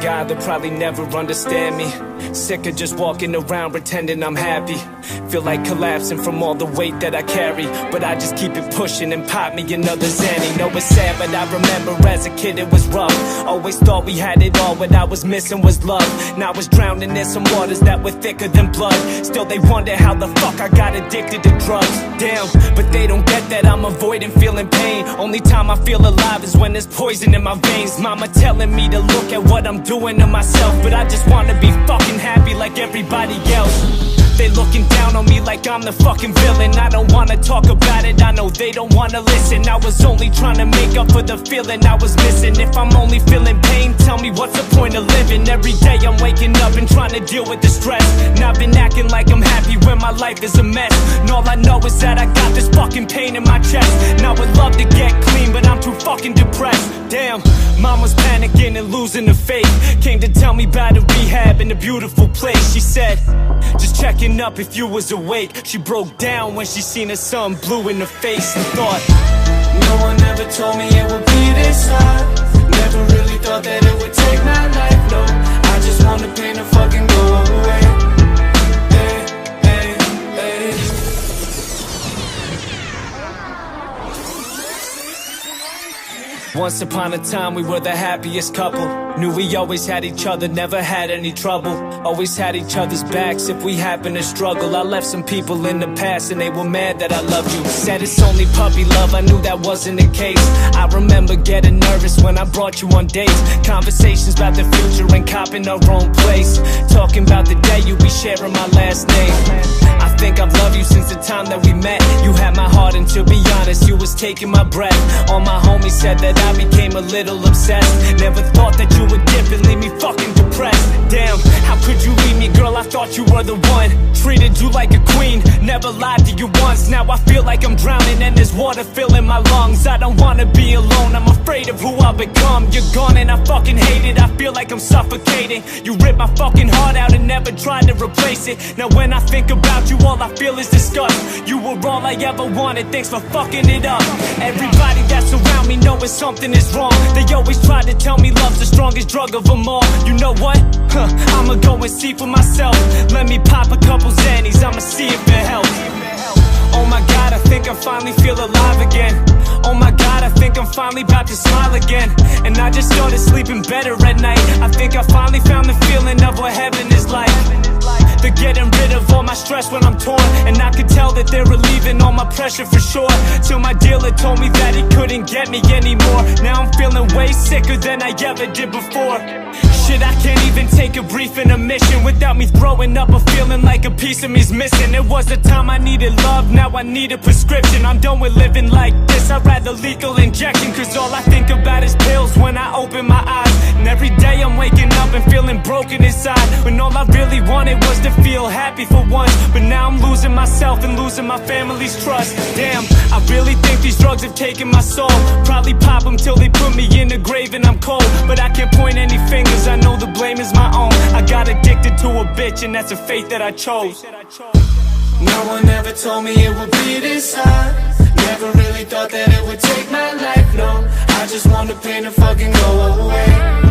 guy that probably never understand me. Sick of just walking around pretending I'm happy. Feel like collapsing from all the weight that I carry, but I just keep it pushing and pop me another Xanny. Know it's sad, but I remember as a kid it was rough. Always thought we had it all, what I was missing was love. Now I was drowning in some waters that were thicker than blood. Still they wonder how the fuck I got addicted to drugs. Damn, but they don't get that I'm avoiding feeling pain. Only time I feel alive is when there's poison in my veins. Mama telling me to look at what I'm doing to myself, but I just wanna be fucking happy like everybody else. They looking down on me like I'm the fucking villain. I don't wanna talk about it, I know they don't wanna listen. I was only trying to make up for the feeling I was missing. If I'm only feeling pain, tell me what's the point of living? Every day I'm waking up and trying to deal with the stress. And I've been acting like I'm happy when my life is a mess. And all I know is that I got this fucking pain in my chest. And I would love to get clean, but I'm too fucking depressed. Damn, mom was panicking and losing her faith. Came to tell me about a rehab in a beautiful place. She said, just checking up if you was awake. She broke down when she seen her son blue in the face and thought, no one ever told me it would be this hard. Never really thought that it would take my life, no. I just want the pain to fucking go away. Hey, hey, hey. once upon a time we were the happiest couple. Knew we always had each other, never had any trouble. Always had each other's backs if we happened to struggle. I left some people in the past and they were mad that I loved you. Said it's only puppy love, I knew that wasn't the case. I remember getting nervous when I brought you on dates. Conversations about the future and copping our own place. Talking about the day you be sharing my last name. I think I've loved you since the time that we met. You had my heart and to be honest, you was taking my breath. All my homies said that I became a little obsessed. Never thought that you would dip and leave me fucking depressed. Damn, how could you leave me, girl? I thought you were the one. Treated you like a queen, never lied to you once. Now I feel like I'm drowning and there's water filling my lungs. I don't wanna be alone, I'm afraid of who I'll become. You're gone and I fucking hate it, I feel like I'm suffocating. You ripped my fucking heart out and never tried to replace it. Now when I think about you, all I feel is disgust. You were all I ever wanted, thanks for fucking it up. Everybody that's around me knowing something is wrong. They always try to tell me love's the strongest drug of them all. You know what? I'ma go and see for myself. Let me pop a couple Xannies, I'ma see if it helps. Oh my God, I think I finally feel alive again. Oh my God, I think I'm finally about to smile again. And I just started sleeping better at night. I think I finally found the feeling of what heaven is like. They're getting rid of all my stress when I'm torn. And I could tell that they're relieving all my pressure for sure. Till my dealer told me that he couldn't get me anymore. Now I'm feeling way sicker than I ever did before. Shit, I can't even take a brief intermission without me throwing up a feeling like a piece of me's missing. It was the time I needed love, now I need a prescription. I'm done with living like this, I'd rather lethal injection. Cause all I think about is pills when I open my eyes. And every day I'm waking up and feeling broken inside, when all I really wanted was to feel happy for once. But now I'm losing myself and losing my family's trust. Damn, I really think these drugs have taken my soul. Probably pop them till they put me in the grave and I'm cold. But I can't point any fingers, I know the blame is my own. I got addicted to a bitch and that's a fate that I chose. No one ever told me it would be this hard. Never really thought that it would take my life, no. I just want the pain to fucking go away.